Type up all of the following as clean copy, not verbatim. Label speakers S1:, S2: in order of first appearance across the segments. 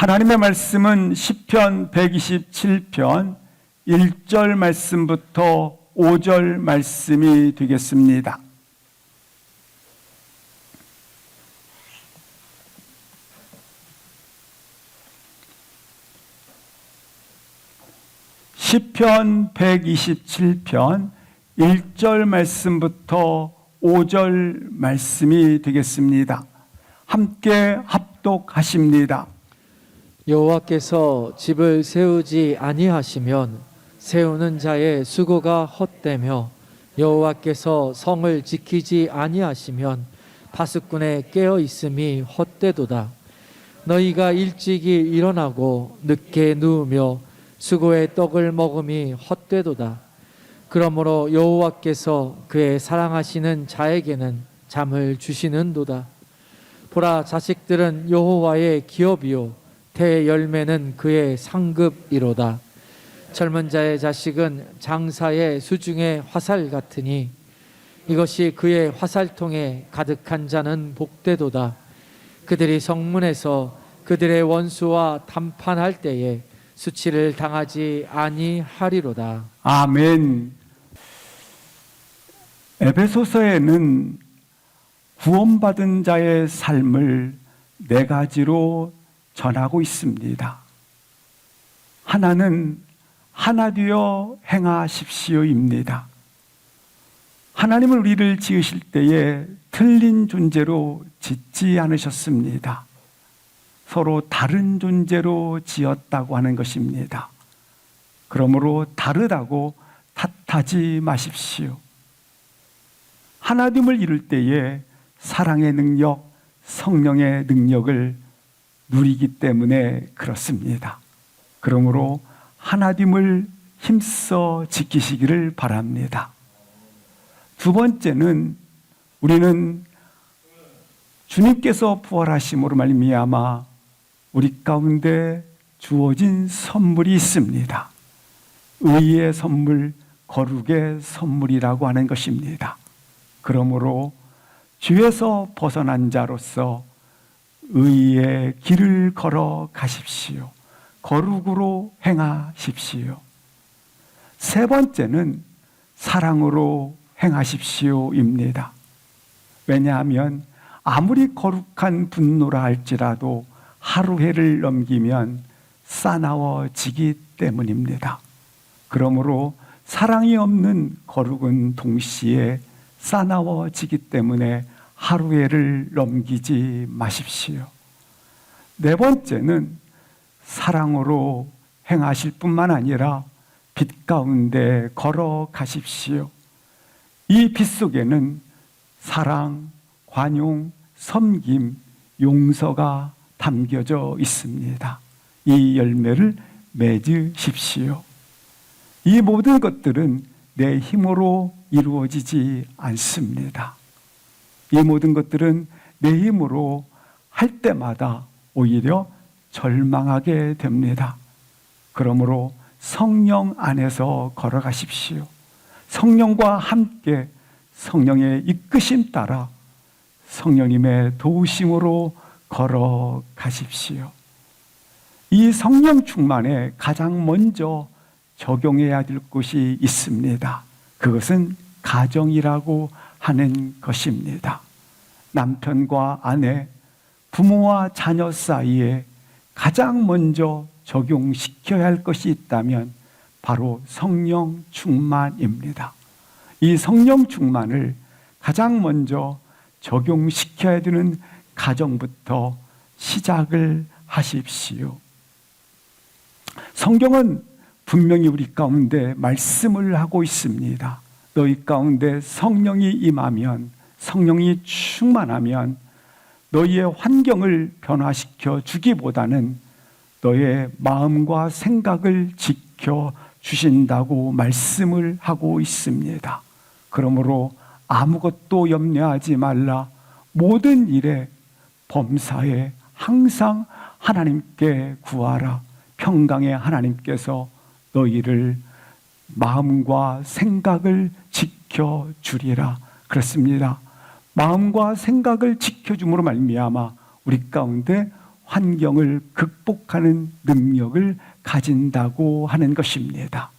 S1: 하나님의 말씀은 시편 127편 1절 말씀부터 5절 말씀이 되겠습니다. 시편 127편 1절 말씀부터 5절 말씀이 되겠습니다. 함께 합독하십니다.
S2: 여호와께서 집을 세우지 아니하시면 세우는 자의 수고가 헛되며 여호와께서 성을 지키지 아니하시면 파수꾼의 깨어 있음이 헛되도다. 너희가 일찍이 일어나고 늦게 누우며 수고의 떡을 먹음이 헛되도다. 그러므로 여호와께서 그의 사랑하시는 자에게는 잠을 주시는도다. 보라, 자식들은 여호와의 기업이요 대열매는 그의 상급이로다. 젊은 자의 자식은 장사의 수중의 화살 같으니 이것이 그의 화살통에 가득한 자는 복되도다. 그들이 성문에서 그들의 원수와 담판할 때에 수치를 당하지 아니하리로다.
S1: 아멘. 에베소서에는 구원받은 자의 삶을 네 가지로 전하고 있습니다. 하나는 하나 되어 행하십시오입니다. 하나님은 우리를 지으실 때에 틀린 존재로 짓지 않으셨습니다. 서로 다른 존재로 지었다고 하는 것입니다. 그러므로 다르다고 탓하지 마십시오. 하나됨을 이룰 때에 사랑의 능력, 성령의 능력을 누리기 때문에 그렇습니다. 그러므로 하나됨을 힘써 지키시기를 바랍니다. 두 번째는 우리는 주님께서 부활하심으로 말미암아 우리 가운데 주어진 선물이 있습니다. 의의 선물, 거룩의 선물이라고 하는 것입니다. 그러므로 죄에서 벗어난 자로서 의의 길을 걸어 가십시오. 거룩으로 행하십시오. 세 번째는 사랑으로 행하십시오입니다. 왜냐하면 아무리 거룩한 분노라 할지라도 하루 해를 넘기면 싸나워지기 때문입니다. 그러므로 사랑이 없는 거룩은 동시에 싸나워지기 때문에 하루 해를 넘기지 마십시오. 네 번째는 사랑으로 행하실 뿐만 아니라 빛 가운데 걸어가십시오. 이 빛 속에는 사랑, 관용, 섬김, 용서가 담겨져 있습니다. 이 열매를 맺으십시오. 이 모든 것들은 내 힘으로 이루어지지 않습니다. 이 모든 것들은 내 힘으로 할 때마다 오히려 절망하게 됩니다. 그러므로 성령 안에서 걸어가십시오. 성령과 함께 성령의 이끄심 따라 성령님의 도우심으로 걸어가십시오. 이 성령 충만에 가장 먼저 적용해야 될 것이 있습니다. 그것은 가정이라고 하는 것입니다. 남편과 아내, 부모와 자녀 사이에 가장 먼저 적용시켜야 할 것이 있다면 바로 성령 충만입니다. 이 성령 충만을 가장 먼저 적용시켜야 되는 가정부터 시작을 하십시오. 성경은 분명히 우리 가운데 말씀을 하고 있습니다. 너희 가운데 성령이 임하면, 성령이 충만하면 너희의 환경을 변화시켜 주기보다는 너의 마음과 생각을 지켜 주신다고 말씀을 하고 있습니다. 그러므로 아무것도 염려하지 말라. 모든 일에 범사에 항상 하나님께 구하라. 평강의 하나님께서 너희를 마음과 생각을 지켜주리라. 그렇습니다. 마음과 생각을 지켜줌으로 말미암아 우리 가운데 환경을 극복하는 능력을 가진다고 하는 것입니다.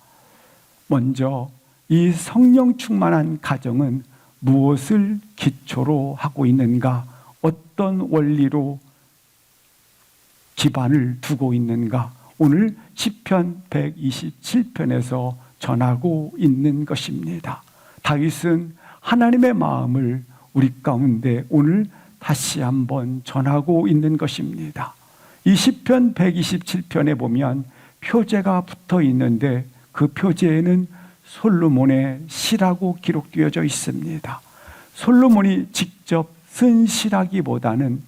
S1: 먼저 이 성령 충만한 가정은 무엇을 기초로 하고 있는가? 어떤 원리로 기반을 두고 있는가? 오늘 시편 127편에서 전하고 있는 것입니다. 다윗은 하나님의 마음을 우리 가운데 오늘 다시 한번 전하고 있는 것입니다. 이 시편 127편에 보면 표제가 붙어 있는데 그 표제에는 솔로몬의 시라고 기록되어져 있습니다. 솔로몬이 직접 쓴 시라기보다는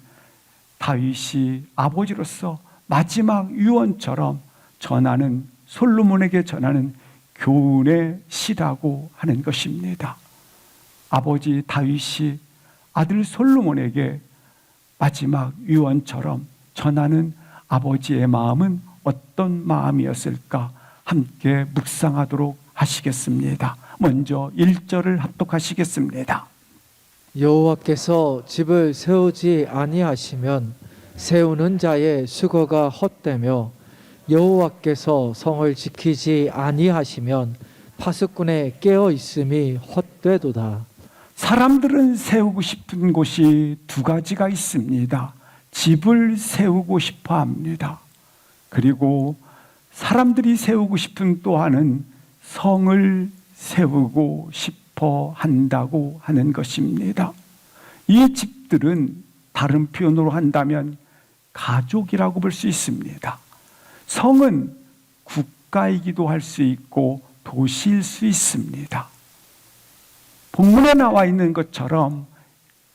S1: 다윗이 아버지로서 마지막 유언처럼 전하는, 솔로몬에게 전하는 교훈의 시라고 하는 것입니다. 아버지 다윗이 아들 솔로몬에게 마지막 유언처럼 전하는 아버지의 마음은 어떤 마음이었을까? 함께 묵상하도록 하시겠습니다. 먼저 1절을 합독하시겠습니다.
S2: 여호와께서 집을 세우지 아니하시면 세우는 자의 수고가 헛되며 여호와께서 성을 지키지 아니하시면 파수꾼의 깨어 있음이 헛되도다.
S1: 사람들은 세우고 싶은 곳이 두 가지가 있습니다. 집을 세우고 싶어 합니다. 그리고 사람들이 세우고 싶은 또 하나는 성을 세우고 싶어 한다고 하는 것입니다. 이 집들은 다른 표현으로 한다면 가족이라고 볼 수 있습니다. 성은 국가이기도 할 수 있고 도시일 수 있습니다. 본문에 나와 있는 것처럼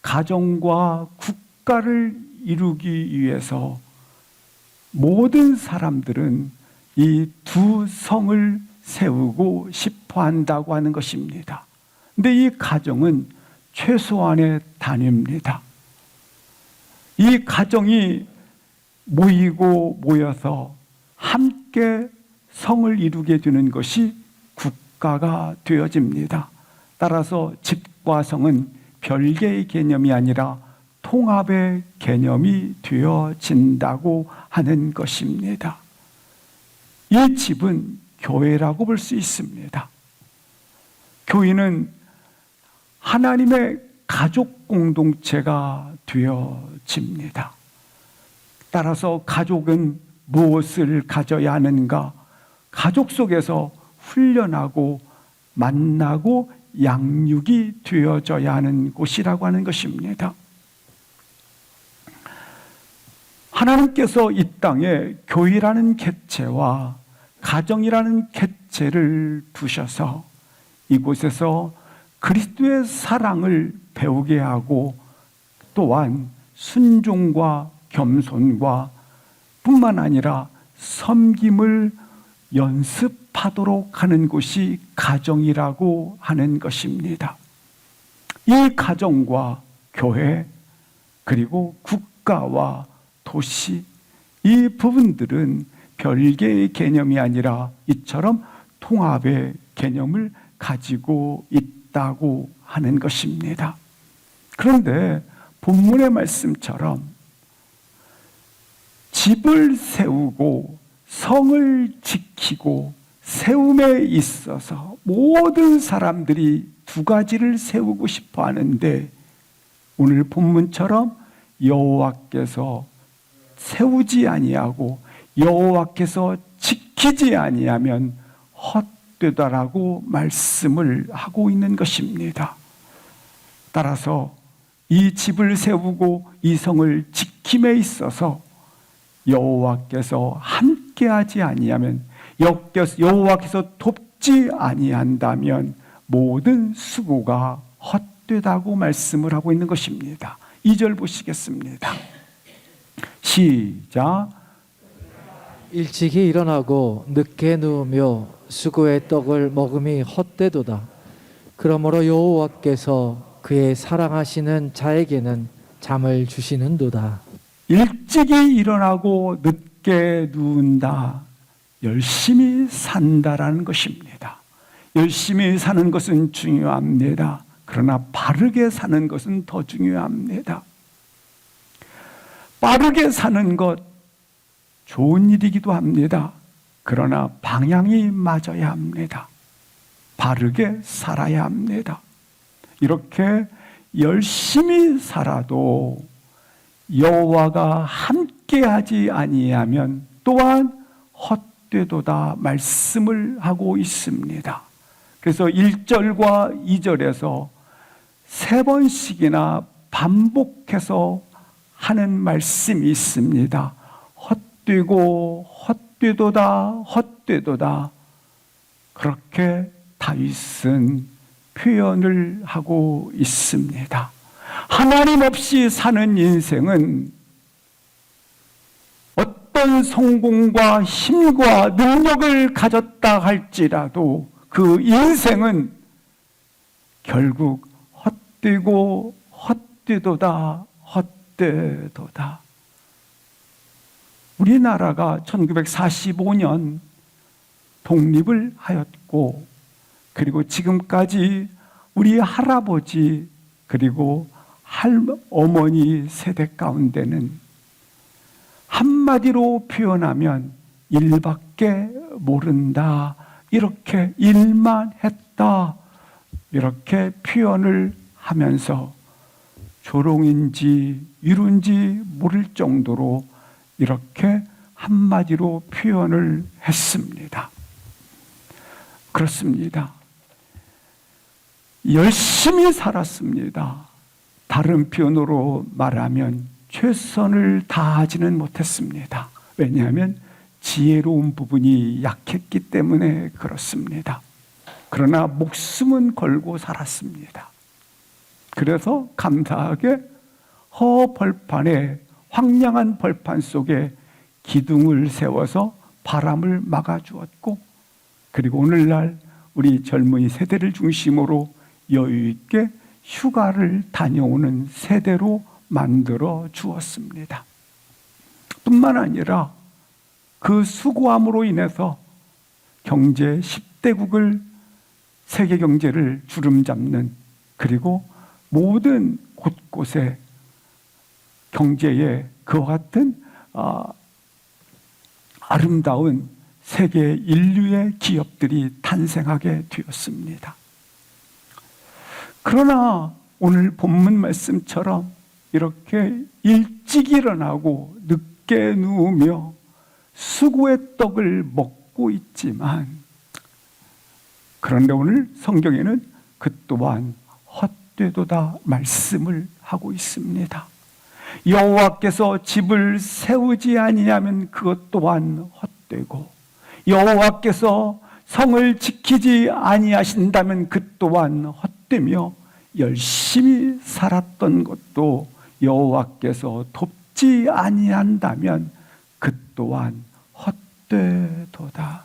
S1: 가정과 국가를 이루기 위해서 모든 사람들은 이 두 성을 세우고 싶어 한다고 하는 것입니다. 근데 이 가정은 최소한의 단위입니다. 이 가정이 모여서 함께 성을 이루게 되는 것이 국가가 되어집니다. 따라서 집과 성은 별개의 개념이 아니라 통합의 개념이 되어진다고 하는 것입니다. 이 집은 교회라고 볼 수 있습니다. 교회는 하나님의 가족 공동체가 되어집니다. 따라서 가족은 무엇을 가져야 하는가? 가족 속에서 훈련하고 만나고 양육이 되어져야 하는 곳이라고 하는 것입니다. 하나님께서 이 땅에 교회라는 객체와 가정이라는 객체를 두셔서 이곳에서 그리스도의 사랑을 배우게 하고 또한 순종과 겸손과 뿐만 아니라 섬김을 연습하도록 하는 곳이 가정이라고 하는 것입니다. 이 가정과 교회 그리고 국가와 도시, 이 부분들은 별개의 개념이 아니라 이처럼 통합의 개념을 가지고 있다고 하는 것입니다. 그런데 본문의 말씀처럼 집을 세우고 성을 지키고 세움에 있어서 모든 사람들이 두 가지를 세우고 싶어 하는데 오늘 본문처럼 여호와께서 세우지 아니하고 여호와께서 지키지 아니하면 헛되다라고 말씀을 하고 있는 것입니다. 따라서 이 집을 세우고 이 성을 지킴에 있어서 여호와께서 함께하지 아니하면 여호와께서 돕지 아니한다면 모든 수고가 헛되다고 말씀을 하고 있는 것입니다. 2절 보시겠습니다. 시작.
S2: 일찍이 일어나고 늦게 누우며 수고의 떡을 먹음이 헛되도다. 그러므로 여호와께서 그의 사랑하시는 자에게는 잠을 주시는도다.
S1: 일찍이 일어나고 늦게 누운다. 열심히 산다라는 것입니다. 열심히 사는 것은 중요합니다. 그러나 바르게 사는 것은 더 중요합니다. 빠르게 사는 것 좋은 일이기도 합니다. 그러나 방향이 맞아야 합니다. 바르게 살아야 합니다. 이렇게 열심히 살아도 여호와가 함께하지 아니하면 또한 헛되도다 말씀을 하고 있습니다. 그래서 1절과 2절에서 3번씩이나 반복해서 하는 말씀이 있습니다. 헛되고 헛되도다 헛되도다. 그렇게 다윗은 표현을 하고 있습니다. 하나님 없이 사는 인생은 어떤 성공과 힘과 능력을 가졌다 할지라도 그 인생은 결국 헛되고 헛되도다 헛되도다. 우리나라가 1945년 독립을 하였고, 그리고 지금까지 우리 할아버지 그리고 할어머니 세대 가운데는 한마디로 표현하면 일밖에 모른다, 이렇게 일만 했다, 이렇게 표현을 하면서 조롱인지 위로인지 모를 정도로 이렇게 한마디로 표현을 했습니다. 그렇습니다. 열심히 살았습니다. 다른 표현으로 말하면 최선을 다하지는 못했습니다. 왜냐하면 지혜로운 부분이 약했기 때문에 그렇습니다. 그러나 목숨은 걸고 살았습니다. 그래서 감사하게 허벌판에, 황량한 벌판 속에 기둥을 세워서 바람을 막아주었고, 그리고 오늘날 우리 젊은이 세대를 중심으로 여유 있게 휴가를 다녀오는 세대로 만들어 주었습니다. 뿐만 아니라 그 수고함으로 인해서 경제 10대국을, 세계 경제를 주름잡는, 그리고 모든 곳곳에 경제에 그와 같은 아름다운 세계 인류의 기업들이 탄생하게 되었습니다. 그러나 오늘 본문 말씀처럼 이렇게 일찍 일어나고 늦게 누우며 수고의 떡을 먹고 있지만, 그런데 오늘 성경에는 그 또한 헛되도다 말씀을 하고 있습니다. 여호와께서 집을 세우지 아니하면 그것 또한 헛되고, 여호와께서 성을 지키지 아니하신다면 그 또한 헛되며, 열심히 살았던 것도 여호와께서 돕지 아니한다면 그 또한 헛되도다.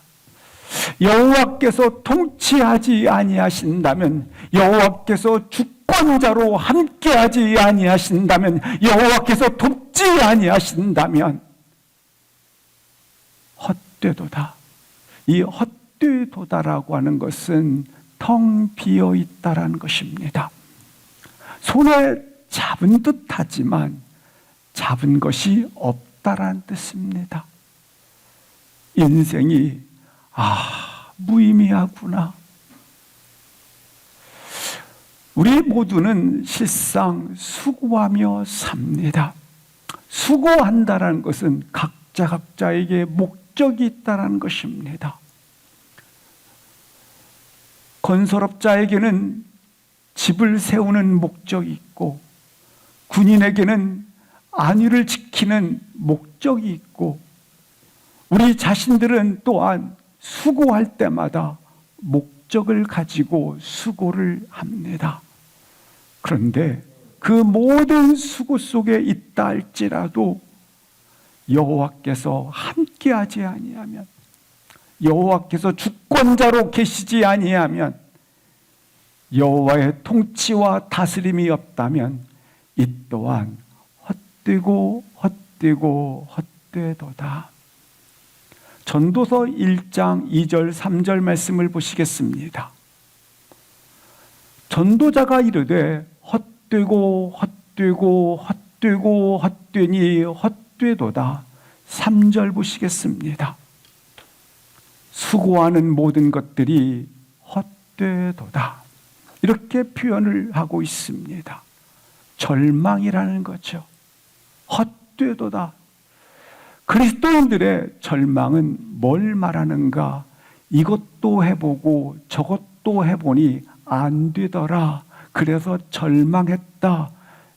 S1: 여호와께서 통치하지 아니하신다면, 여호와께서 주권자로 함께하지 아니하신다면, 여호와께서 돕지 아니하신다면 헛되도다. 이 헛되도다라고 하는 것은 텅 비어 있다라는 것입니다. 손에 잡은 듯 하지만 잡은 것이 없다라는 뜻입니다. 인생이 무의미하구나. 우리 모두는 실상 수고하며 삽니다. 수고한다라는 것은 각자에게 목적이 있다라는 것입니다. 건설업자에게는 집을 세우는 목적이 있고, 군인에게는 안위를 지키는 목적이 있고, 우리 자신들은 또한 수고할 때마다 목적을 가지고 수고를 합니다. 그런데 그 모든 수고 속에 있다 할지라도 여호와께서 함께하지 아니하면, 여호와께서 주권자로 계시지 아니하면, 여호와의 통치와 다스림이 없다면 이 또한 헛되고 헛되고 헛되도다. 전도서 1장 2절 3절 말씀을 보시겠습니다. 전도자가 이르되 헛되고 헛되고 헛되고 헛되니 헛되도다. 3절 보시겠습니다. 수고하는 모든 것들이 헛되도다. 이렇게 표현을 하고 있습니다. 절망이라는 거죠. 헛되도다. 그리스도인들의 절망은 뭘 말하는가? 이것도 해보고 저것도 해보니 안 되더라. 그래서 절망했다.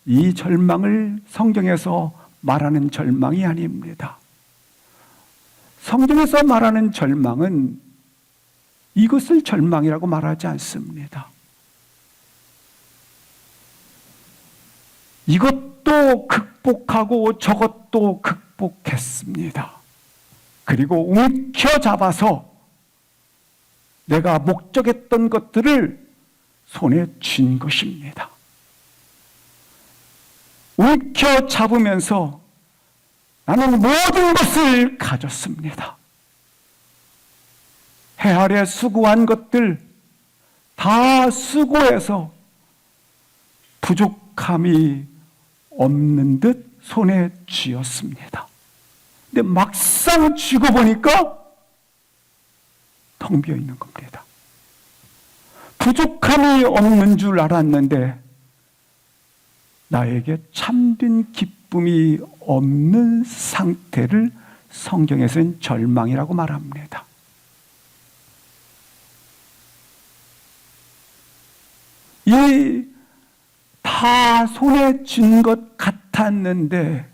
S1: 이 절망을 성경에서 말하는 절망이 아닙니다. 성경에서 말하는 절망은 이것을 절망이라고 말하지 않습니다. 이것도 극복하고 저것도 극복했습니다. 그리고 움켜잡아서 내가 목적했던 것들을 손에 쥔 것입니다. 움켜잡으면서 나는 모든 것을 가졌습니다. 해 아래 수고한 것들 다 수고해서 부족함이 없는 듯 손에 쥐었습니다. 근데 막상 쥐고 보니까 텅 비어 있는 겁니다. 부족함이 없는 줄 알았는데 나에게 참된 기쁨이 없는 상태를 성경에서는 절망이라고 말합니다. 이 다 손에 쥔 것 같았는데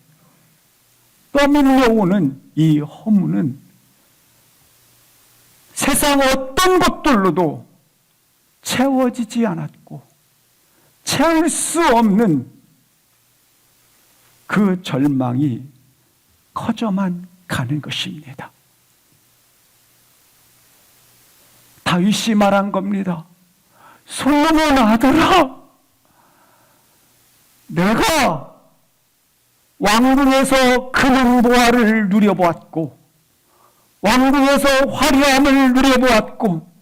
S1: 떠밀려오는 이 허무는 세상 어떤 것들로도 채워지지 않았고 채울 수 없는 그 절망이 커져만 가는 것입니다. 다윗이 말한 겁니다. 솔로몬 아들아, 내가 왕궁에서 금은 보화를 누려보았고 왕궁에서 화려함을 누려보았고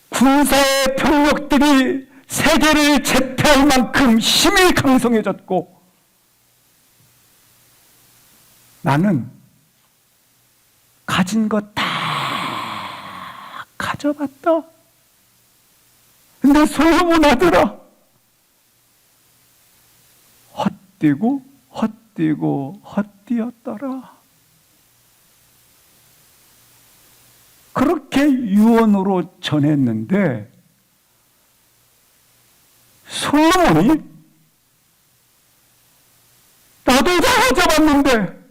S1: 군사의 병력들이 세계를 제패할 만큼 힘이 강성해졌고 나는 가진 것 다 가져봤다. 근데 솔로몬 아들아, 헛되고 헛되고 헛되었더라. 그렇게 유언으로 전했는데 솔로몬이 나도 다 가져봤는데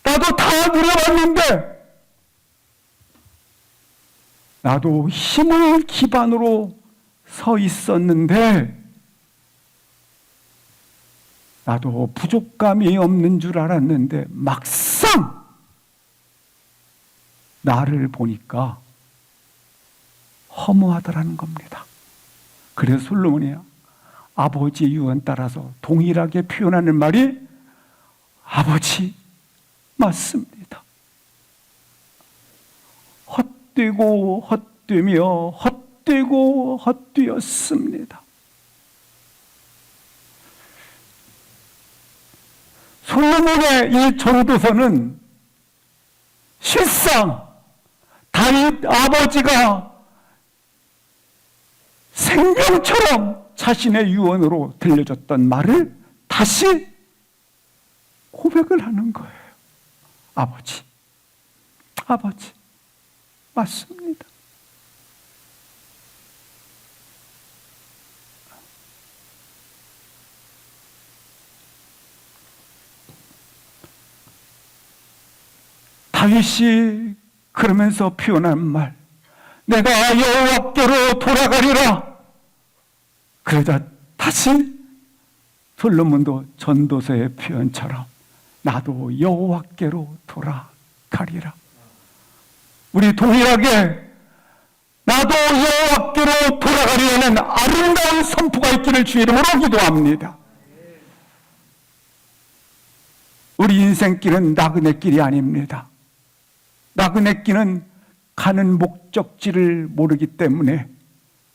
S1: 나도 다 누려봤는데 나도 힘을 기반으로 서 있었는데 나도 부족감이 없는 줄 알았는데 막상 나를 보니까 허무하더라는 겁니다. 그래서 솔로몬이 아버지의 유언 따라서 동일하게 표현하는 말이 아버지 맞습니다. 헛되고 헛되며 헛되고 헛되었습니다. 솔로몬의 이 전도서는 실상 다윗 아버지가 생명처럼 자신의 유언으로 들려줬던 말을 다시 고백을 하는 거예요. 아버지, 아버지, 맞습니다. 다윗이 그러면서 표현한 말, 내가 여호와께로 돌아가리라. 그러자 다시 솔로몬도 전도서의 표현처럼 나도 여호와께로 돌아가리라. 우리 동일하게 나도 여호와께로 돌아가리라는 아름다운 선포가 있기를 주의 이름으로 기도합니다. 우리 인생길은 나그네 길이 아닙니다. 나그네 길은 가는 목적지를 모르기 때문에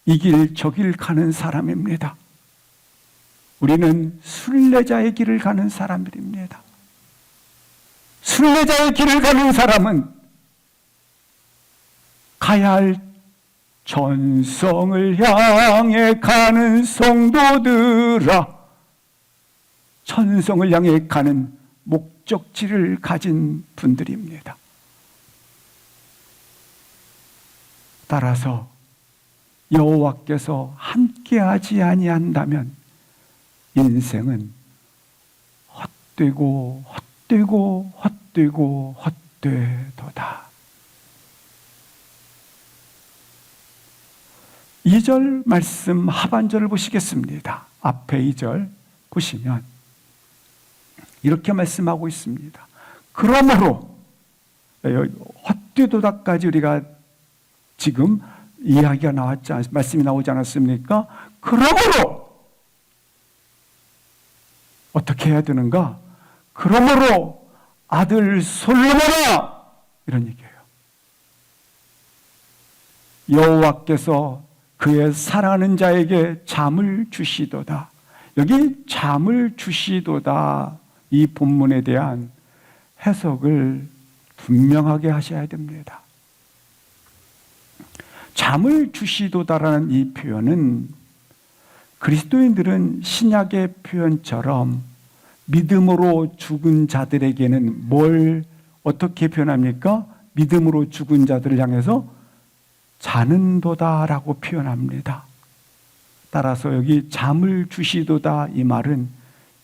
S1: 이 길 저 길 가는 사람입니다. 우리는 순례자의 길을 가는 사람들입니다. 순례자의 길을 가는 사람은 가야 할 전성을 향해 가는 성도들아, 천성을 향해 가는 목적지를 가진 분들입니다. 따라서 여호와께서 함께하지 아니한다면 인생은 헛되고 헛되고 헛되고 헛되도다. 2절 말씀 하반절을 보시겠습니다. 앞에 2절 보시면 이렇게 말씀하고 있습니다. 그러므로 헛되도다까지 우리가 지금 이야기가 말씀이 나오지 않았습니까? 그러므로 어떻게 해야 되는가? 그러므로 아들 솔로몬아, 이런 얘기예요. 여호와께서 그의 사랑하는 자에게 잠을 주시도다. 여기 잠을 주시도다, 이 본문에 대한 해석을 분명하게 하셔야 됩니다. 잠을 주시도다라는 이 표현은 그리스도인들은 신약의 표현처럼 믿음으로 죽은 자들에게는 뭘 어떻게 표현합니까? 믿음으로 죽은 자들을 향해서 자는도다라고 표현합니다. 따라서 여기 잠을 주시도다, 이 말은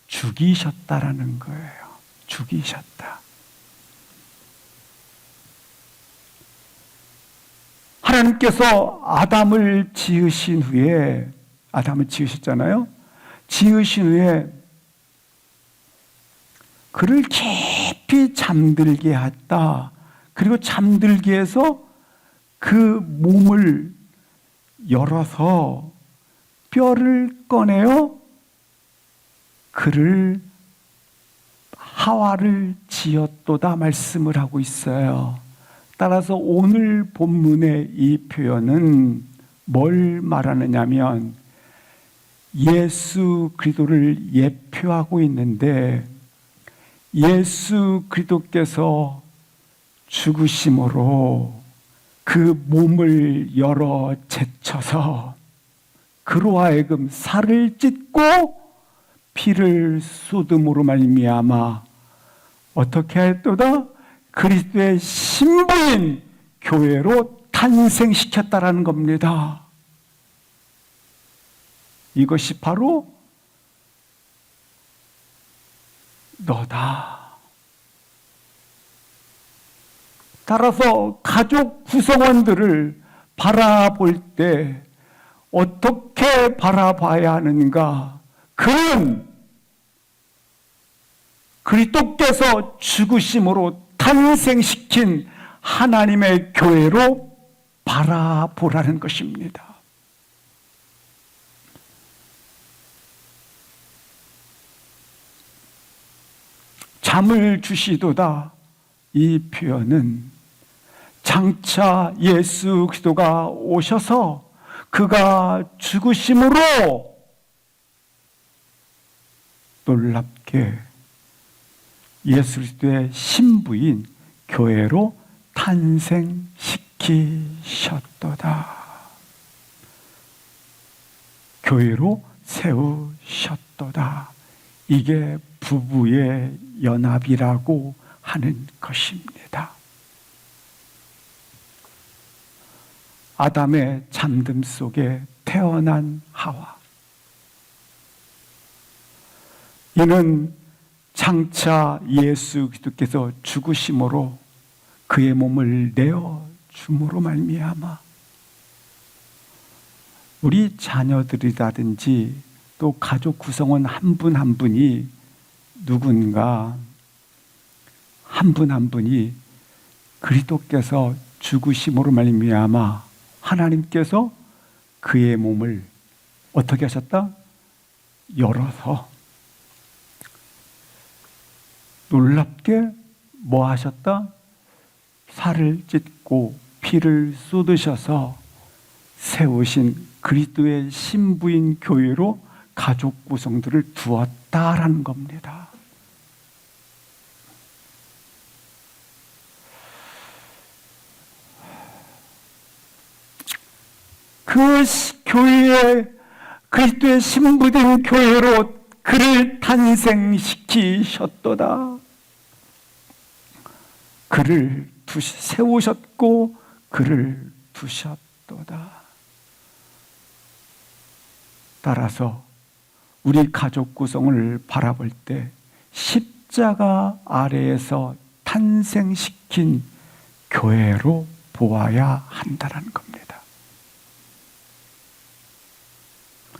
S1: 죽이셨다라는 거예요. 죽이셨다. 하나님께서 아담을 지으신 후에, 아담을 지으셨잖아요. 지으신 후에 그를 깊이 잠들게 했다. 그리고 잠들게 해서 그 몸을 열어서 뼈를 꺼내어 그를, 하와를 지었도다 말씀을 하고 있어요. 따라서 오늘 본문의 이 표현은 뭘 말하느냐면 예수 그리스도를 예표하고 있는데, 예수 그리스도께서 죽으심으로 그 몸을 열어 제쳐서 그로 하여금 살을 찢고 피를 쏟음으로 말미암아 어떻게 했도다? 그리스도의 신부인 교회로 탄생시켰다라는 겁니다. 이것이 바로 너다. 따라서 가족 구성원들을 바라볼 때 어떻게 바라봐야 하는가? 그는 그리스도께서 죽으심으로 탄생시킨 하나님의 교회로 바라보라는 것입니다. 잠을 주시도다, 이 표현은 장차 예수 그리스도가 오셔서 그가 죽으심으로 놀랍게 예수 그리스도의 신부인 교회로 탄생시키셨도다. 교회로 세우셨도다. 이게 부부의 연합이라고 하는 것입니다. 아담의 잠듦 속에 태어난 하와, 이는 장차 예수 그리스도께서 죽으심으로 그의 몸을 내어 줌으로 말미암아 우리 자녀들이라든지 또 가족 구성원 한 분 한 분이, 누군가 한 분 한 분이 그리스도께서 죽으심으로 말미암아 하나님께서 그의 몸을 어떻게 하셨다? 열어서 놀랍게 뭐 하셨다? 살을 찢고 피를 쏟으셔서 세우신 그리스도의 신부인 교회로 가족 구성들을 두었다라는 겁니다. 그 교회에 그리스도의 신부된 교회로 그를 탄생시키셨도다. 그를 세우셨고 그를 두셨도다. 따라서 우리 가족 구성을 바라볼 때 십자가 아래에서 탄생시킨 교회로 보아야 한다는 겁니다.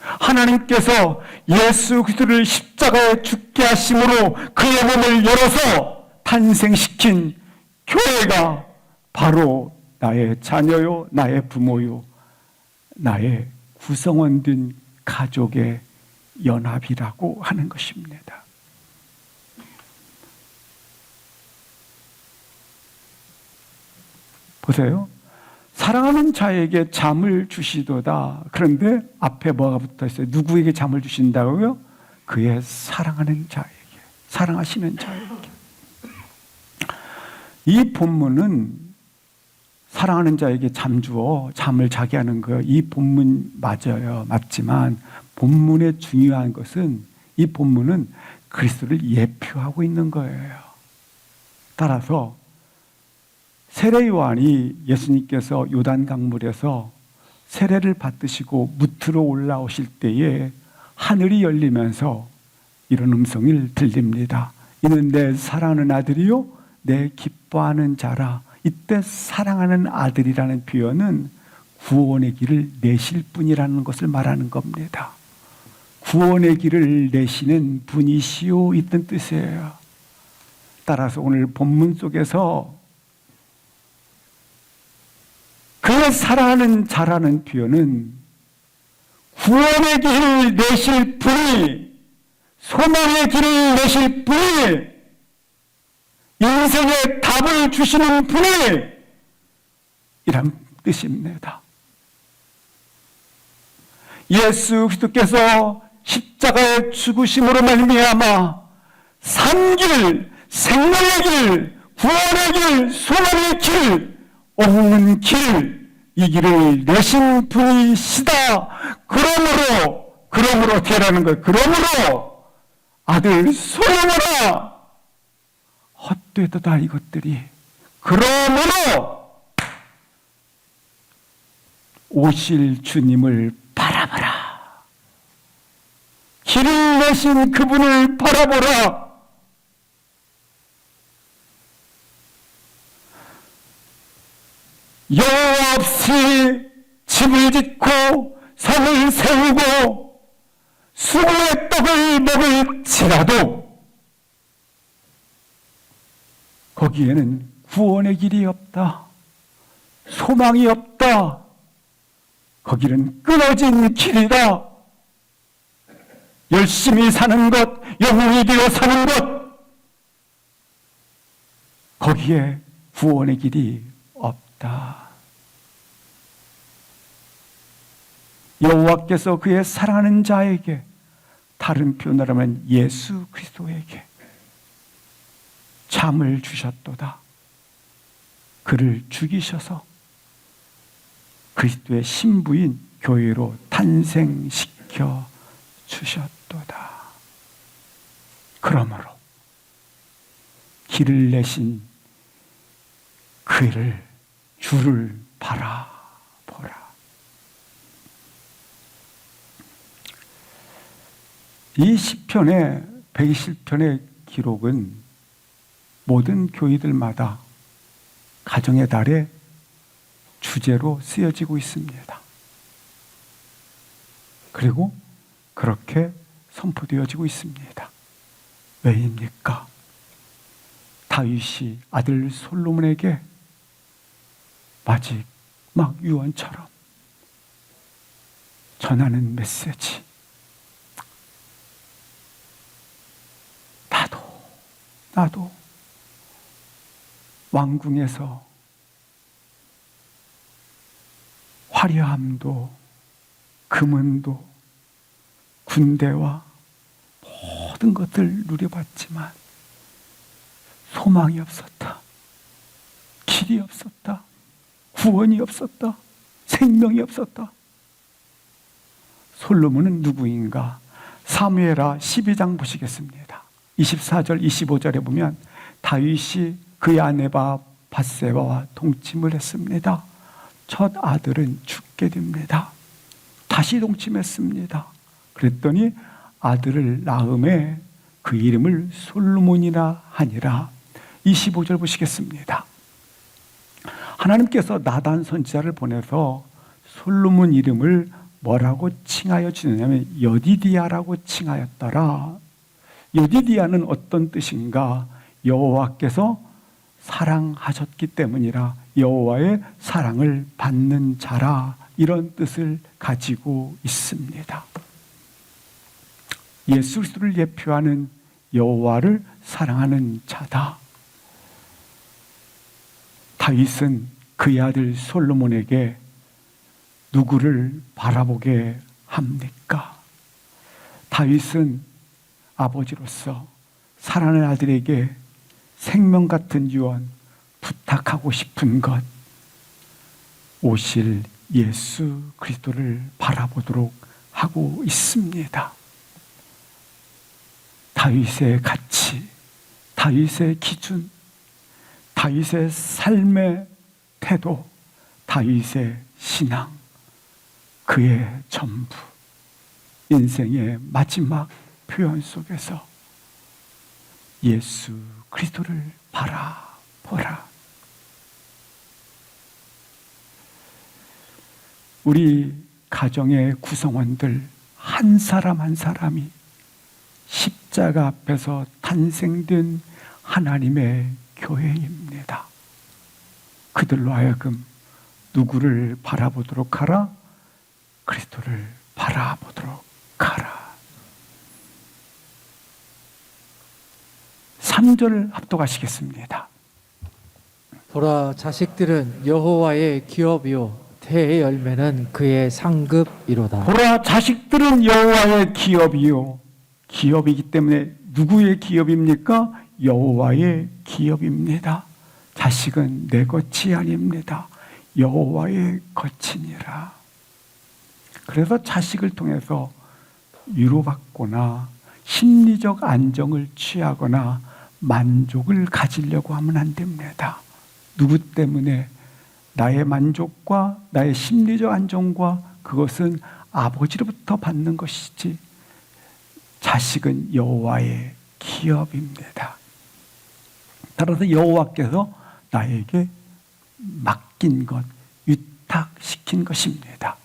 S1: 하나님께서 예수 그리스도를 십자가에 죽게 하심으로 그의 몸을 열어서 탄생시킨 교회가 바로 나의 자녀요, 나의 부모요, 나의 구성원된 가족의 연합이라고 하는 것입니다. 보세요. 사랑하는 자에게 잠을 주시도다. 그런데 앞에 뭐가 붙어 있어요? 누구에게 잠을 주신다고요? 그의 사랑하는 자에게, 사랑하시는 자에게. 이 본문은 사랑하는 자에게 잠 주어 잠을 자게 하는 거, 이 본문 맞아요. 맞지만 본문의 중요한 것은 이 본문은 그리스도를 예표하고 있는 거예요. 따라서 세례 요한이 예수님께서 요단 강물에서 세례를 받으시고 무트로 올라오실 때에 하늘이 열리면서 이런 음성이 들립니다. 이는 내 사랑하는 아들이요 내 기뻐하는 자라. 이때 사랑하는 아들이라는 표현은 구원의 길을 내실 분이라는 것을 말하는 겁니다. 구원의 길을 내시는 분이시오, 이런 뜻이에요. 따라서 오늘 본문 속에서 그 사랑하는 자라는 표현은 구원의 길을 내실 분이, 소망의 길을 내실 분이, 인생의 답을 주시는 분이, 이란 뜻입니다. 예수 그리스도께서 십자가의 죽으심으로 말미암아 산길, 생명의 길, 구원의 길, 소망의 길, 없는 길, 이 길을 내신 분이시다. 그러므로 되라는 거예요. 그러므로 아들 소용하라. 헛되도다 이것들이. 그러므로 오실 주님을 바라보라. 길을 내신 그분을 바라보라. 여호와 없이 집을 짓고 성을 세우고 수고의 떡을 먹을지라도 거기에는 구원의 길이 없다. 소망이 없다. 거기는 끊어진 길이다. 열심히 사는 것, 영웅이 되어 사는 것, 거기에 구원의 길이 없다. 여호와께서 그의 사랑하는 자에게, 다른 표현으로 하면 예수 그리스도에게 잠을 주셨도다. 그를 죽이셔서 그리스도의 신부인 교회로 탄생시켜 주셨도다. 그러므로 길을 내신 그를, 주를 바라보라. 이 시편의 120편의 기록은 모든 교회들마다 가정의 달의 주제로 쓰여지고 있습니다. 그리고 그렇게 선포되어지고 있습니다. 왜입니까? 다윗이 아들 솔로몬에게 마지막 유언처럼 전하는 메시지. 나도 왕궁에서 화려함도 금은도 군대와 모든 것을 누려봤지만 소망이 없었다. 길이 없었다. 구원이 없었다. 생명이 없었다. 솔로몬은 누구인가? 사무엘하 12장 보시겠습니다. 24절 25절에 보면 다윗이 그의 아내바 밧세바와 동침을 했습니다. 첫 아들은 죽게 됩니다. 다시 동침했습니다. 그랬더니 아들을 낳음에 그 이름을 솔로몬이라 하니라. 25절 보시겠습니다. 하나님께서 나단 선지자를 보내서 솔로몬 이름을 뭐라고 칭하여 주느냐면 여디디아라고 칭하였더라. 여디디아는 어떤 뜻인가? 여호와께서 사랑하셨기 때문이라, 여호와의 사랑을 받는 자라, 이런 뜻을 가지고 있습니다. 예수 그리스도를 예표하는 여호와를 사랑하는 자다. 다윗은 그의 아들 솔로몬에게 누구를 바라보게 합니까? 다윗은 아버지로서 사랑하는 아들에게 생명 같은 유언, 부탁하고 싶은 것, 오실 예수 그리스도를 바라보도록 하고 있습니다. 다윗의 가치, 다윗의 기준, 다윗의 삶의 태도, 다윗의 신앙, 그의 전부, 인생의 마지막 표현 속에서 예수 그리스도를 바라보라. 우리 가정의 구성원들 한 사람 한 사람이 십자가 앞에서 탄생된 하나님의 교회입니다. 그들로 하여금 누구를 바라보도록 하라? 그리스도를 바라보도록 하라. 3절 합독하시겠습니다.
S2: 보라, 자식들은 여호와의 기업이요 태의 열매는 그의 상급이로다.
S1: 보라, 자식들은 여호와의 기업이요. 기업이기 때문에 누구의 기업입니까? 여호와의 기업입니다. 자식은 내 것이 아닙니다. 여호와의 것이니라. 그래서 자식을 통해서 위로받거나 심리적 안정을 취하거나 만족을 가지려고 하면 안 됩니다. 누구 때문에? 나의 만족과 나의 심리적 안정과 그것은 아버지로부터 받는 것이지, 자식은 여호와의 기업입니다. 따라서 여호와께서 나에게 맡긴 것, 위탁시킨 것입니다.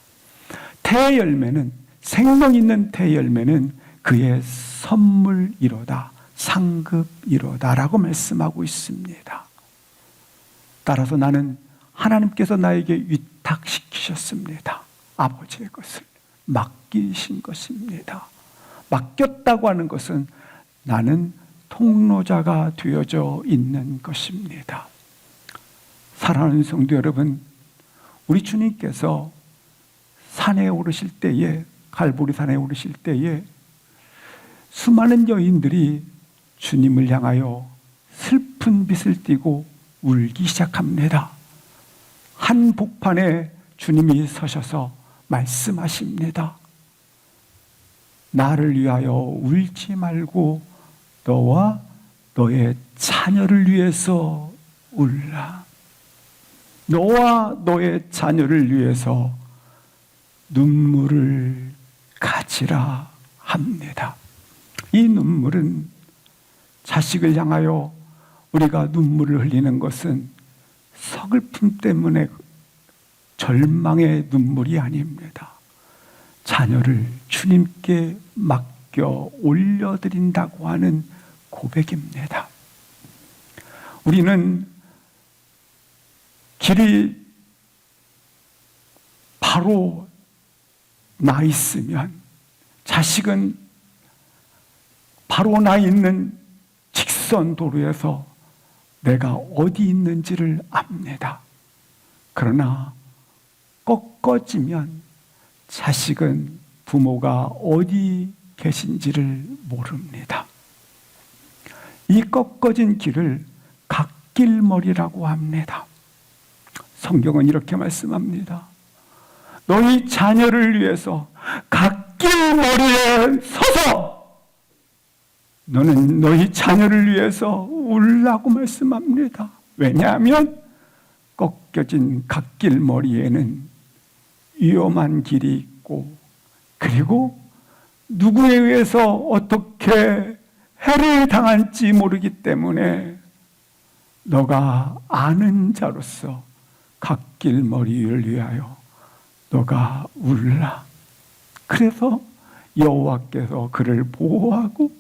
S1: 태의 열매는, 생명 있는 태의 열매는 그의 선물이로다, 상급이로다라고 말씀하고 있습니다. 따라서 나는 하나님께서 나에게 위탁시키셨습니다. 아버지의 것을 맡기신 것입니다. 맡겼다고 하는 것은 나는 통로자가 되어져 있는 것입니다. 사랑하는 성도 여러분, 우리 주님께서 산에 오르실 때에, 갈보리 산에 오르실 때에 수많은 여인들이 주님을 향하여 슬픈 빛을 띠고 울기 시작합니다. 한 복판에 주님이 서셔서 말씀하십니다. 나를 위하여 울지 말고 너와 너의 자녀를 위해서 울라. 너와 너의 자녀를 위해서 눈물을 가지라 합니다. 이 눈물은, 자식을 향하여 우리가 눈물을 흘리는 것은 서글픔 때문에 절망의 눈물이 아닙니다. 자녀를 주님께 맡겨 올려드린다고 하는 고백입니다. 우리는 길이 바로 나 있으면, 자식은 바로 나 있는 직선 도로에서 내가 어디 있는지를 압니다. 그러나 꺾어지면 자식은 부모가 어디 계신지를 모릅니다. 이 꺾어진 길을 갓길머리라고 합니다. 성경은 이렇게 말씀합니다. 너희 자녀를 위해서 갓길머리에 서서 너는 너희 자녀를 위해서 울라고 말씀합니다. 왜냐하면 꺾여진 갓길머리에는 위험한 길이 있고, 그리고 누구에 의해서 어떻게 해를 당할지 모르기 때문에 너가 아는 자로서 갓길머리를 위하여 너가 울라. 그래서 여호와께서 그를 보호하고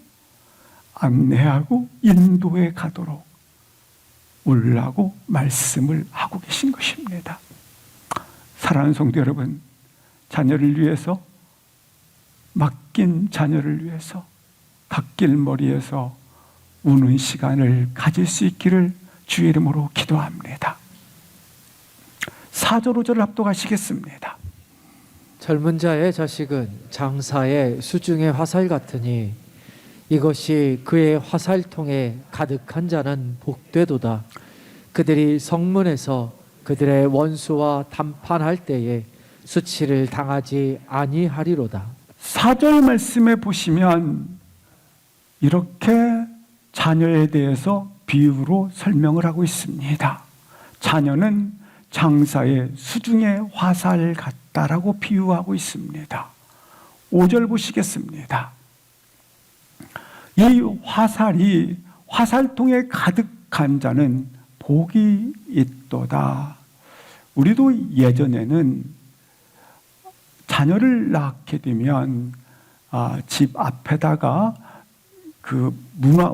S1: 안내하고 인도해 가도록 울라고 말씀을 하고 계신 것입니다. 사랑하는 성도 여러분, 자녀를 위해서, 맡긴 자녀를 위해서 갓길머리에서 우는 시간을 가질 수 있기를 주의 이름으로 기도합니다. 4절 5절을 합독하시겠습니다.
S2: 젊은 자의 자식은 장사의 수중의 화살 같으니 이것이 그의 화살통에 가득한 자는 복되도다. 그들이 성문에서 그들의 원수와 담판할 때에 수치를 당하지 아니하리로다.
S1: 4절 말씀에 보시면 이렇게 자녀에 대해서 비유로 설명을 하고 있습니다. 자녀는 장사의 수중의 화살 같다라고 비유하고 있습니다. 5절 보시겠습니다. 이 화살이 화살통에 가득한 자는 복이 있도다. 우리도 예전에는 자녀를 낳게 되면 집 앞에다가 그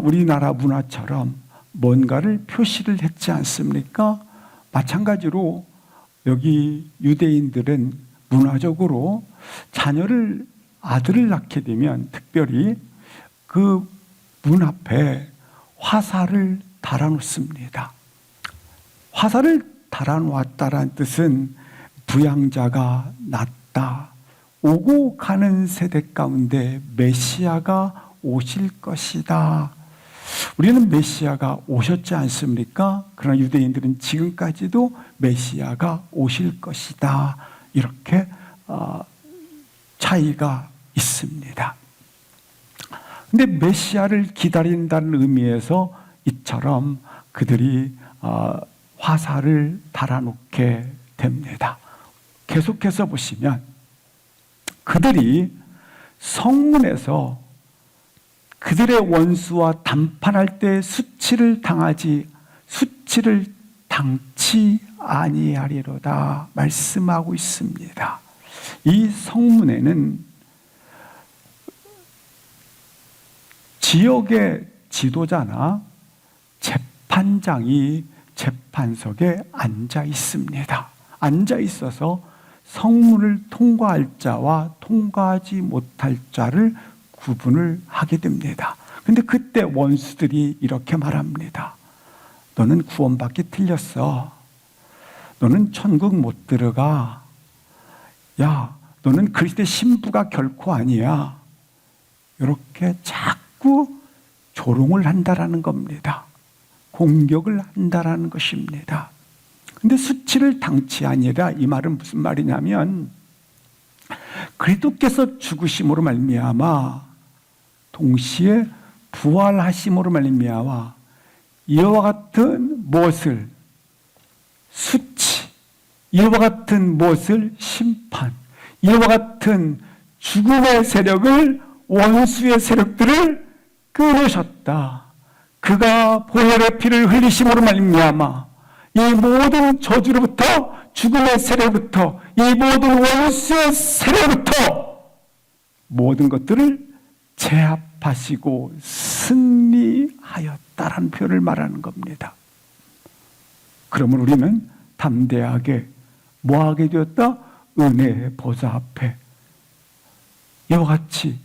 S1: 우리나라 문화처럼 뭔가를 표시를 했지 않습니까? 마찬가지로 여기 유대인들은 문화적으로 아들을 낳게 되면 특별히 그 문 앞에 화살을 달아놓습니다. 화살을 달아놓았다는 뜻은 부양자가 낳다, 오고 가는 세대 가운데 메시아가 오실 것이다. 우리는 메시아가 오셨지 않습니까? 그러나 유대인들은 지금까지도 메시아가 오실 것이다. 이렇게 차이가 있습니다. 근데 메시아를 기다린다는 의미에서 이처럼 그들이 화살을 달아놓게 됩니다. 계속해서 보시면 그들이 성문에서 그들의 원수와 담판할 때 수치를 당치 아니하리로다 말씀하고 있습니다. 이 성문에는 지역의 지도자나 재판장이 재판석에 앉아 있습니다. 앉아 있어서 성문을 통과할 자와 통과하지 못할 자를 구분을 하게 됩니다. 근데 그때 원수들이 이렇게 말합니다. 너는 구원받기 틀렸어. 너는 천국 못 들어가. 야, 너는 그리스도의 신부가 결코 아니야. 이렇게 자꾸 조롱을 한다라는 겁니다. 공격을 한다라는 것입니다. 근데 수치를 당치 아니라 이 말은 무슨 말이냐면 그리스도께서 죽으심으로 말미암아 동시에 부활하심으로 말미암아 이와 같은 무엇을 수치, 이와 같은 무엇을 심판, 이와 같은 죽음의 세력을 원수의 세력들을 끊으셨다. 그가 보혈의 피를 흘리심으로 말미암아 이 모든 저주로부터 죽음의 세력부터 이 모든 원수의 세력부터 모든 것들을 제압하시고 승리하였다라는 표현을 말하는 겁니다. 그러면 우리는 담대하게 뭐하게 되었다? 은혜의 보좌 앞에 이와 같이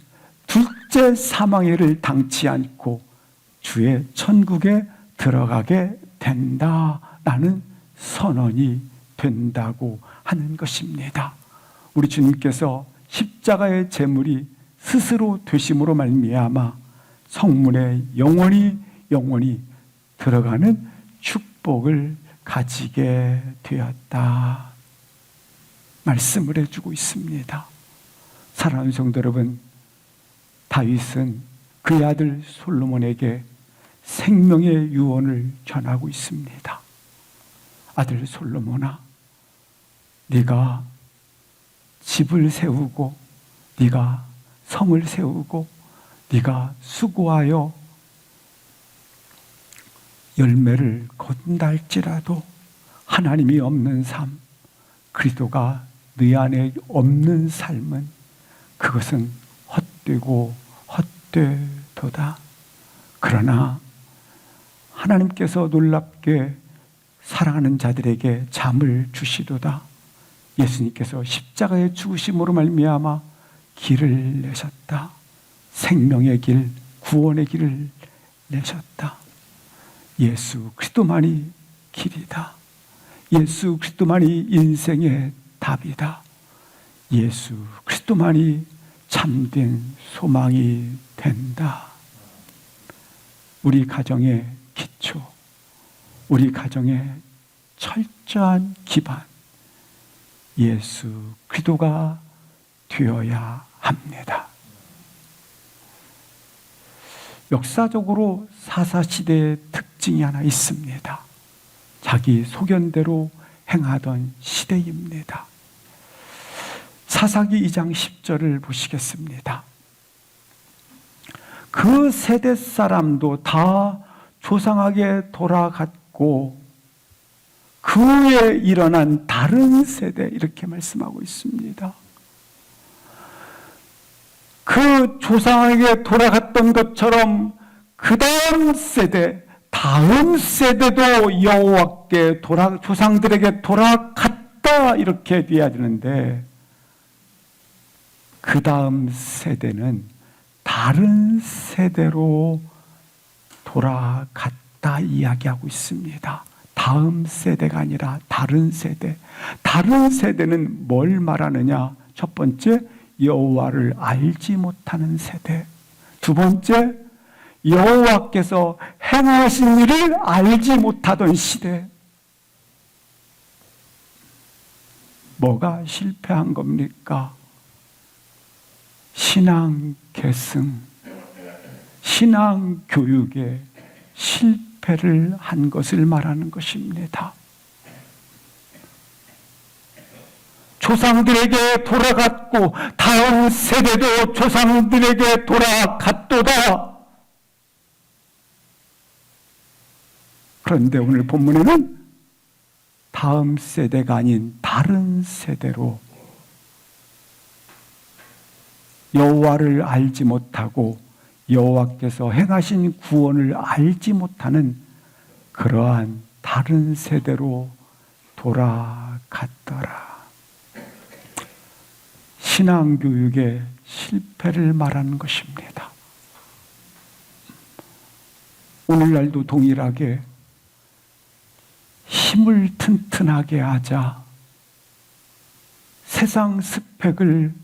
S1: 둘째 사망의 해를 당치 않고 주의 천국에 들어가게 된다라는 선언이 된다고 하는 것입니다. 우리 주님께서 십자가의 제물이 스스로 되심으로 말미암아 성문에 영원히 들어가는 축복을 가지게 되었다. 말씀을 해주고 있습니다. 사랑하는 성도 여러분, 다윗은 그의 아들 솔로몬에게 생명의 유언을 전하고 있습니다. 아들 솔로몬아, 네가 집을 세우고 네가 성을 세우고 네가 수고하여 열매를 거둔다 할지라도 하나님이 없는 삶, 그리스도가 네 안에 없는 삶은 그것은 헛되고 헛되도다. 그러나 하나님께서 놀랍게 사랑하는 자들에게 잠을 주시도다. 예수님께서 십자가의 죽으심으로 말미암아 길을 내셨다. 생명의 길, 구원의 길을 내셨다. 예수 그리스도만이 길이다. 예수 그리스도만이 인생의 답이다. 예수 그리스도만이 참된 소망이 된다. 우리 가정의 기초, 우리 가정의 철저한 기반, 예수 그리스도가 되어야 합니다. 역사적으로 사사시대의 특징이 하나 있습니다. 자기 소견대로 행하던 시대입니다. 사사기 2장 10절을 보시겠습니다. 그 세대 사람도 다 조상에게 돌아갔고 그 후에 일어난 다른 세대, 이렇게 말씀하고 있습니다. 그 조상에게 돌아갔던 것처럼 그 다음 세대도 여호와께 조상들에게 돌아갔다, 이렇게 돼야 되는데 그 다음 세대는 다른 세대로 돌아갔다 이야기하고 있습니다. 다음 세대가 아니라 다른 세대. 다른 세대는 뭘 말하느냐? 첫 번째, 여호와를 알지 못하는 세대. 두 번째, 여호와께서 행하신 일을 알지 못하던 시대. 뭐가 실패한 겁니까? 신앙 계승, 신앙 교육에 실패를 한 것을 말하는 것입니다. 조상들에게 돌아갔고 다음 세대도 조상들에게 돌아갔도다. 그런데 오늘 본문에는 다음 세대가 아닌 다른 세대로 여호와를 알지 못하고 여호와께서 행하신 구원을 알지 못하는 그러한 다른 세대로 돌아갔더라. 신앙교육의 실패를 말하는 것입니다. 오늘날도 동일하게 힘을 튼튼하게 하자 세상 스펙을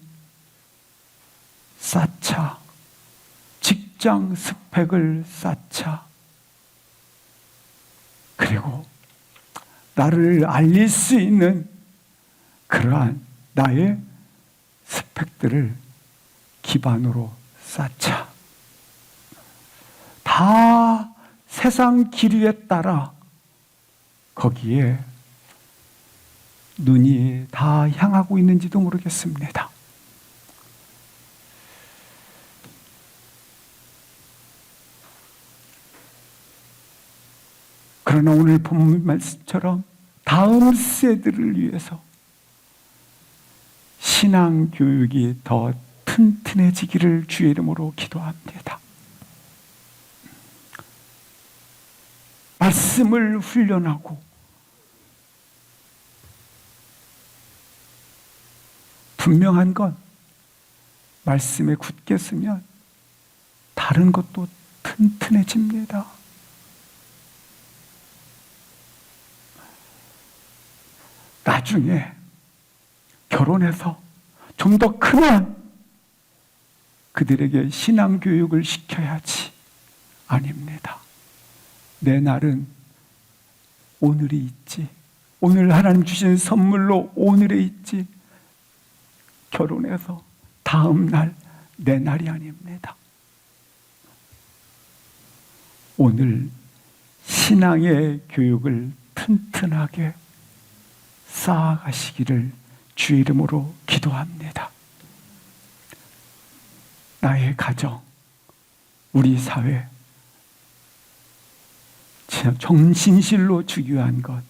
S1: 쌓자, 직장 스펙을 쌓자, 그리고 나를 알릴 수 있는 그러한 나의 스펙들을 기반으로 쌓자. 다 세상 기류에 따라 거기에 눈이 다 향하고 있는지도 모르겠습니다. 그러나 오늘 본문 말씀처럼 다음 세대를 위해서 신앙 교육이 더 튼튼해지기를 주의 이름으로 기도합니다. 말씀을 훈련하고 분명한 건 말씀에 굳게 쓰면 다른 것도 튼튼해집니다. 나중에 결혼해서 좀 더 크면 그들에게 신앙교육을 시켜야지. 아닙니다. 내 날은 오늘이 있지. 오늘 하나님 주신 선물로 오늘에 있지. 결혼해서 다음 날 내 날이 아닙니다. 오늘 신앙의 교육을 튼튼하게 쌓아가시기를 주 이름으로 기도합니다. 나의 가정, 우리 사회, 정신실로 중요한 것,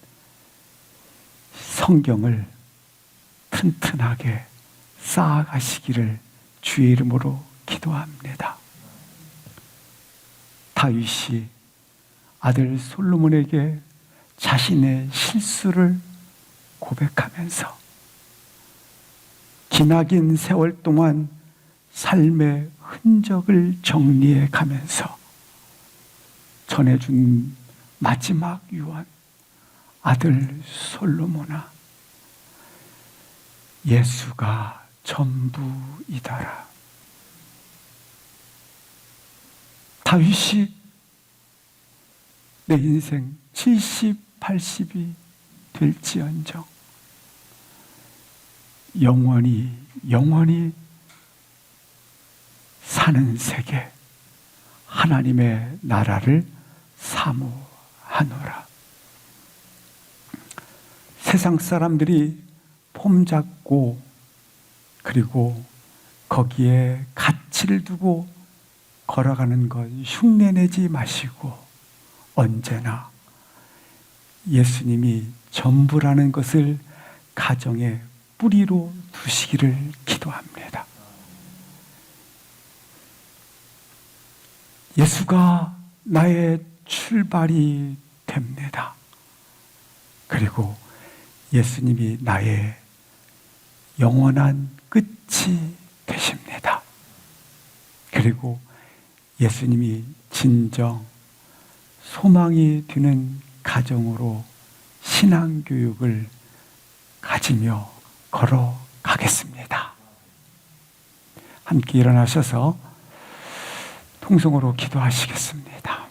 S1: 성경을 튼튼하게 쌓아가시기를 주의 이름으로 기도합니다. 다윗이 아들 솔로몬에게 자신의 실수를 고백하면서 기나긴 세월 동안 삶의 흔적을 정리해 가면서 전해준 마지막 유언, 아들 솔로몬아, 예수가 전부이다라. 다윗이 내 인생 70, 80이 될지언정 영원히 사는 세계 하나님의 나라를 사모하노라. 세상 사람들이 폼 잡고 그리고 거기에 가치를 두고 걸어가는 것 흉내내지 마시고 언제나 예수님이 전부라는 것을 가정의 뿌리로 두시기를 기도합니다. 예수가 나의 출발이 됩니다. 그리고 예수님이 나의 영원한 끝이 되십니다. 그리고 예수님이 진정 소망이 드는 가정으로 신앙교육을 가지며 걸어가겠습니다. 함께 일어나셔서 통성으로 기도하시겠습니다.